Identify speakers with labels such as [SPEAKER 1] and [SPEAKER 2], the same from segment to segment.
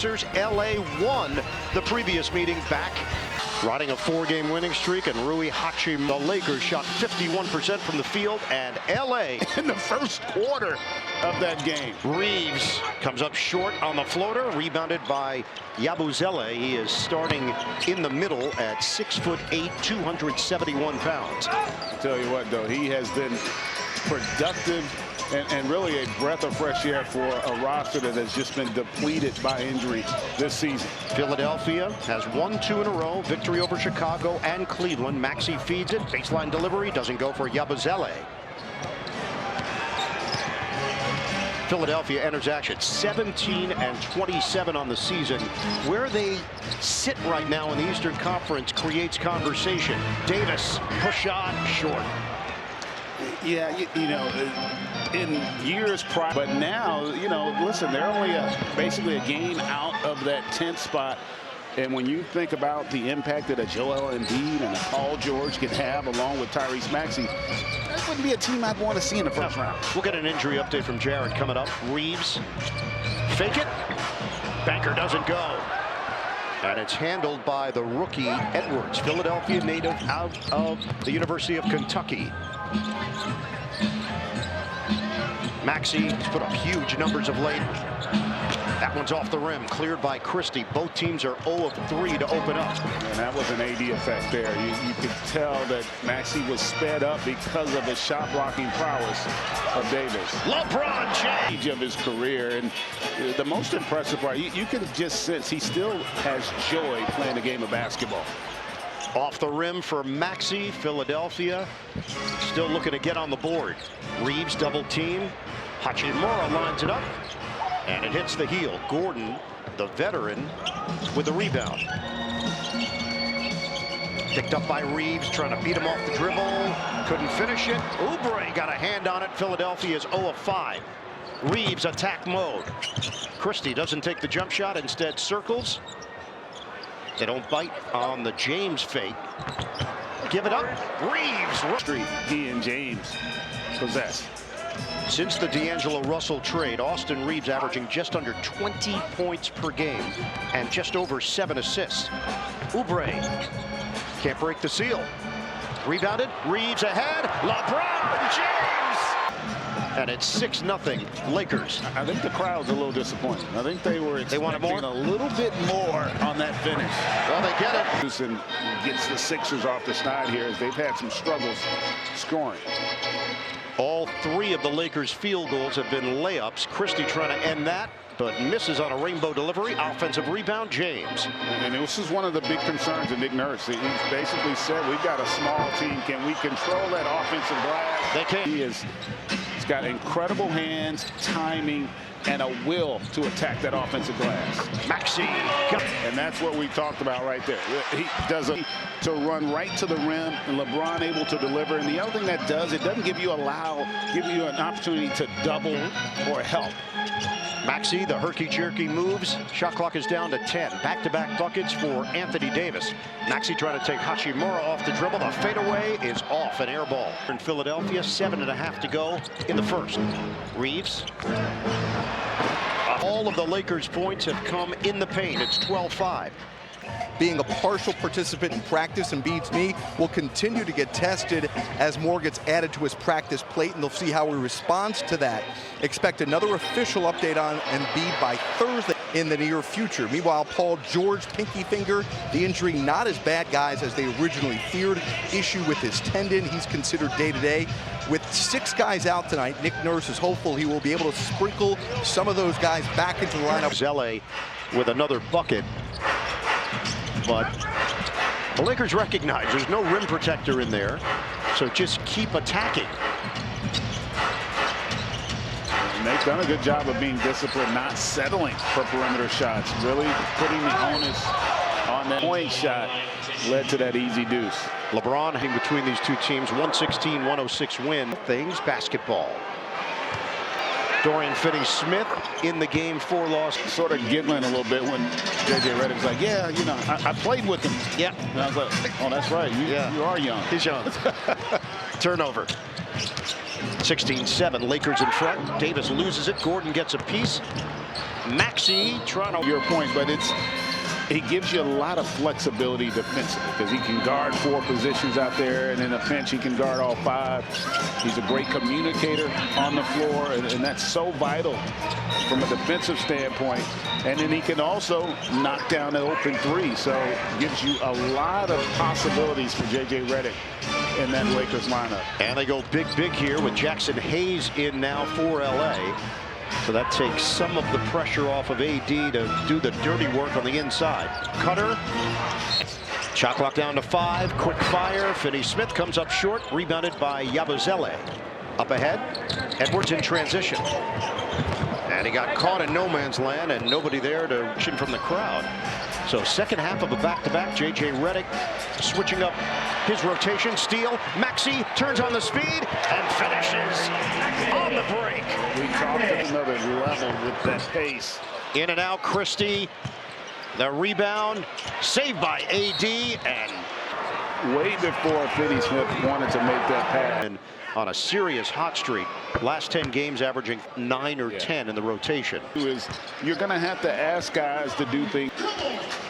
[SPEAKER 1] LA won the previous meeting back. Riding a 4-game winning streak, and Rui Hachimura. The Lakers shot 51% from the field, and LA
[SPEAKER 2] in the first quarter of that game.
[SPEAKER 1] Reeves comes up short on the floater, rebounded by Yabusele. He is starting in the middle at 6'8", 271 pounds.
[SPEAKER 2] I'll tell you what, though, he has been productive and really a breath of fresh air for a roster that has just been depleted by injury this season.
[SPEAKER 1] Philadelphia has won 2 in a row, victory over Chicago and Cleveland. Maxey feeds it, baseline delivery, doesn't go for Yabusele. Philadelphia enters action 17-27 on the season. Where they sit right now in the Eastern Conference creates conversation. Davis, push shot, short.
[SPEAKER 2] Yeah, you know, in years prior, but now, you know, listen, they're only basically a game out of that 10th spot. And when you think about the impact that a Joel Embiid and a Paul George can have along with Tyrese Maxey, that wouldn't be a team I'd want to see in the first round.
[SPEAKER 1] We'll get an injury update from Jared coming up. Reeves, fake it. Banker doesn't go. And it's handled by the rookie Edwards, Philadelphia native out of the University of Kentucky. Maxey has put up huge numbers of late. That one's off the rim, cleared by Christie. Both teams are 0 of 3 to open up.
[SPEAKER 2] And that was an AD effect there. You could tell that Maxey was sped up because of the shot blocking prowess of Davis.
[SPEAKER 1] LeBron James
[SPEAKER 2] Of his career, and the most impressive part, you can just sense he still has joy playing the game of basketball.
[SPEAKER 1] off the rim for Maxey. Philadelphia still looking to get on the board. Reeves double team. Hachimura lines it up, and it hits the heel. Gordon, the veteran, with the rebound. Picked up by Reeves, trying to beat him off the dribble. Couldn't finish it. Oubre got a hand on it. Philadelphia is 0 of 5. Reeves attack mode. Christie doesn't take the jump shot, instead circles. They don't bite on the James fake. Give it up. Reeves.
[SPEAKER 2] Street, he and James possess.
[SPEAKER 1] Since the D'Angelo Russell trade, Austin Reeves averaging just under 20 points per game and just over 7 assists. Oubre can't break the seal. Rebounded. Reeves ahead. LeBron James. And it's 6-0 Lakers.
[SPEAKER 2] I think the crowd's a little disappointed. I think they were expecting
[SPEAKER 1] more?
[SPEAKER 2] a little bit more on that finish.
[SPEAKER 1] Well, they get it.
[SPEAKER 2] And gets the Sixers off the snide here as they've had some struggles scoring.
[SPEAKER 1] All 3 of the Lakers' field goals have been layups. Christie trying to end that, but misses on a rainbow delivery. Offensive rebound, James.
[SPEAKER 2] And this is one of the big concerns of Nick Nurse. He's basically said, we've got a small team. Can we control that offensive glass?
[SPEAKER 1] They can.
[SPEAKER 2] He's got incredible hands, timing, and a will to attack that offensive glass.
[SPEAKER 1] Maxey.
[SPEAKER 2] And that's what we talked about right there. He does to run right to the rim, and LeBron able to deliver. And the other thing that does, it doesn't give you an opportunity to double or help.
[SPEAKER 1] Maxey, the herky-jerky moves. Shot clock is down to 10. Back-to-back buckets for Anthony Davis. Maxey trying to take Hachimura off the dribble. The fadeaway is off, an air ball. In Philadelphia, 7.5 to go in the first. Reeves. All of the Lakers' points have come in the paint. It's 12-5.
[SPEAKER 3] Being a partial participant in practice, Embiid's knee will continue to get tested as more gets added to his practice plate, and they'll see how he responds to that. Expect another official update on Embiid by Thursday in the near future. Meanwhile, Paul George, pinky finger, the injury not as bad, guys, as they originally feared. Issue with his tendon. He's considered day-to-day. With 6 guys out tonight, Nick Nurse is hopeful he will be able to sprinkle some of those guys back into the lineup.
[SPEAKER 1] Zelle with another bucket. But the Lakers recognize there's no rim protector in there, so just keep attacking.
[SPEAKER 2] And they've done a good job of being disciplined, not settling for perimeter shots, really putting the onus on that point shot led to that easy deuce.
[SPEAKER 1] LeBron in between these two teams, 116-106 win. Things basketball. Dorian Finney-Smith in the Game 4 loss.
[SPEAKER 2] Sort of giggling a little bit when J.J. Redick's like, yeah, you know, I played with him.
[SPEAKER 1] Yeah.
[SPEAKER 2] And I was like, oh, that's right. You are young.
[SPEAKER 1] He's young. Turnover. 16-7, Lakers in front. Davis loses it. Gordon gets a piece. Maxey trying to.
[SPEAKER 2] Your point, but he gives you a lot of flexibility defensively because he can guard 4 positions out there, and in a pinch he can guard all 5. He's a great communicator on the floor, and that's so vital from a defensive standpoint. And then he can also knock down an open 3, so gives you a lot of possibilities for J.J. Redick in that Lakers lineup.
[SPEAKER 1] And they go big here with Jackson Hayes in now for L.A. So that takes some of the pressure off of AD to do the dirty work on the inside. Cutter. Shot clock down to 5. Quick fire. Finney-Smith comes up short. Rebounded by Yabusele. Up ahead. Edwards in transition. And he got caught in no man's land and nobody there to shoot from the crowd. So second half of a back-to-back. J.J. Redick switching up his rotation. Steal. Maxey turns on the speed and finishes on the break.
[SPEAKER 2] We talked at another level with that pace.
[SPEAKER 1] In and out, Christie. The rebound. Saved by AD. And
[SPEAKER 2] Way before Finney-Smith wanted to make that pass.
[SPEAKER 1] and on a serious hot streak. Last 10 games averaging 9 or 10 in the rotation.
[SPEAKER 2] You're going to have to ask guys to do things.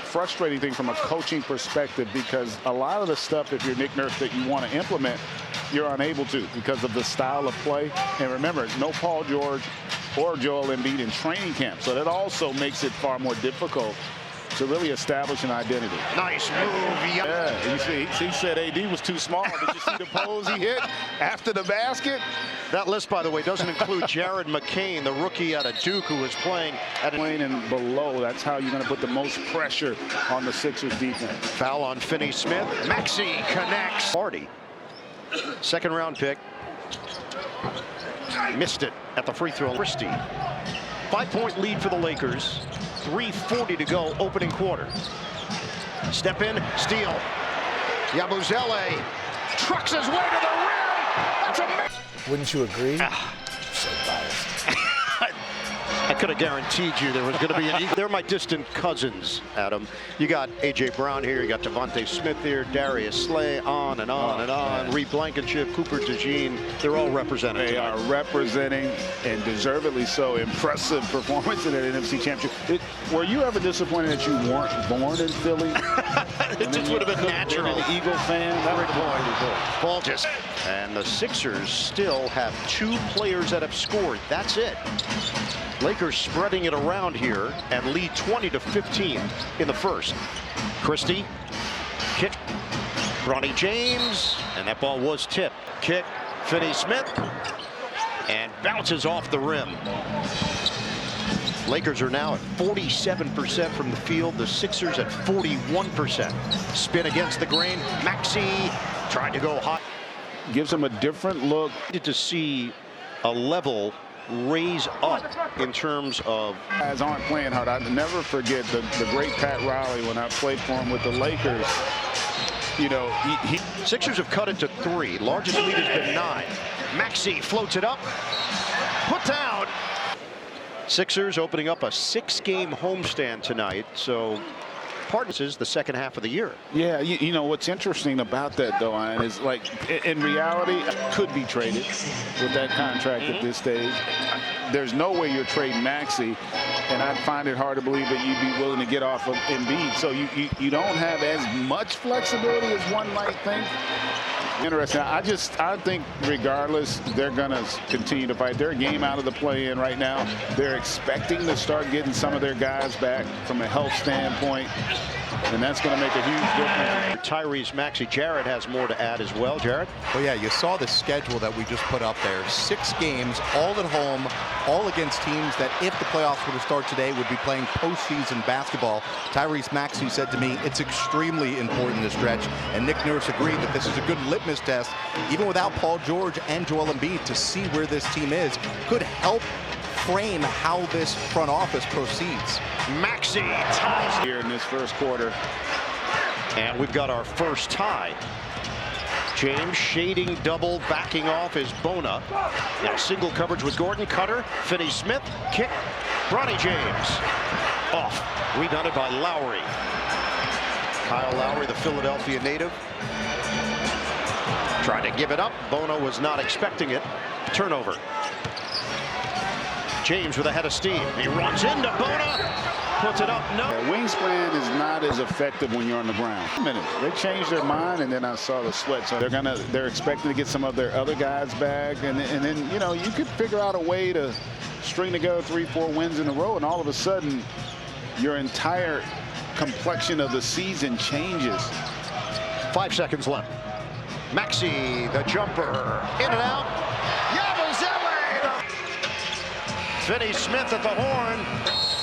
[SPEAKER 2] Frustrating thing from a coaching perspective, because a lot of the stuff, if you're Nick Nurse, that you want to implement, you're unable to because of the style of play. And remember, no Paul George or Joel Embiid in training camp, so that also makes it far more difficult to really establish an identity.
[SPEAKER 1] Nice move.
[SPEAKER 2] Yeah, you see, he said AD was too small. Did you see the pose he hit after the basket?
[SPEAKER 1] That list, by the way, doesn't include Jared McCain, the rookie out of Duke, who was playing at
[SPEAKER 2] Playing and below, that's how you're going to put the most pressure on the Sixers defense.
[SPEAKER 1] foul on Finney-Smith. Maxey connects. Party. Second round pick. Missed it at the free throw. Christie. 5-point lead for the Lakers. 3:40 to go, opening quarter. Step in, steal. Yabusele trucks his way to the rim. That's amazing.
[SPEAKER 4] Wouldn't you agree? So biased.
[SPEAKER 1] I could have guaranteed you there was going to be an eagle. They're my distant cousins, Adam. You got A.J. Brown here. You got Devontae Smith here. Darius Slay, on and on and on. Reed Blankenship, Cooper DeJean. They're all represented.
[SPEAKER 2] They are representing, and deservedly so, impressive performance in that NFC Championship. Were you ever disappointed that you weren't born in Philly?
[SPEAKER 1] It just would have been natural.
[SPEAKER 2] An Eagle fan. That would
[SPEAKER 1] Ball just. And the Sixers still have 2 players that have scored. That's it. Lakers spreading it around here and lead 20-15 in the first. Christie, kick, Bronny James, and that ball was tipped. Kick, Finney-Smith, and bounces off the rim. Lakers are now at 47% from the field. The Sixers at 41%. Spin against the grain. Maxey tried to go hot.
[SPEAKER 2] gives them a different look.
[SPEAKER 1] To see a level raise up in terms of
[SPEAKER 2] Guys aren't playing hard. I never forget the great Pat Riley when I played for him with the Lakers. You know,
[SPEAKER 1] Sixers have cut it to 3. Largest lead has been 9. Maxey floats it up. Put down. Sixers opening up a 6-game homestand tonight. So partners is the second half of the year.
[SPEAKER 2] Yeah, you know what's interesting about that though, Ian, is like in reality could be traded with that contract at this stage. There's no way you're trading Maxey, and I'd find it hard to believe that you'd be willing to get off of Embiid. So you don't have as much flexibility as one might think. Interesting. I think regardless, they're going to continue to fight. They're a game out of the play-in right now. They're expecting to start getting some of their guys back from a health standpoint, and that's going to make a huge difference.
[SPEAKER 1] Tyrese Maxey. Jared has more to add as well. Jared?
[SPEAKER 3] Well, yeah, you saw the schedule that we just put up there. 6 games, all at home, all against teams that, if the playoffs were to start today, would be playing postseason basketball. Tyrese Maxey said to me, it's extremely important to stretch, and Nick Nurse agreed that this is a good litmus test, even without Paul George and Joel Embiid, to see where this team is. Could help frame how this front office proceeds.
[SPEAKER 1] Maxey ties
[SPEAKER 2] Here in this first quarter.
[SPEAKER 1] and we've got our first tie. James shading double, backing off is Bona. Now single coverage with Gordon. Cutter, Finney-Smith, kick, Bronny James. Off, rebounded by Lowry. Kyle Lowry, the Philadelphia native. Trying to give it up. Bona was not expecting it. Turnover. James with a head of steam. He runs into Bona. Puts it up. No.
[SPEAKER 2] Wingspan is not as effective when you're on the ground. A minute. They changed their mind, and then I saw the sweat. So they're expecting to get some of their other guys back, and then you know, you could figure out a way to string together 3-4 wins in a row, and all of a sudden your entire complexion of the season changes.
[SPEAKER 1] 5 seconds left. Maxey, the jumper, in and out. Yabusele! Finney Smith at the horn.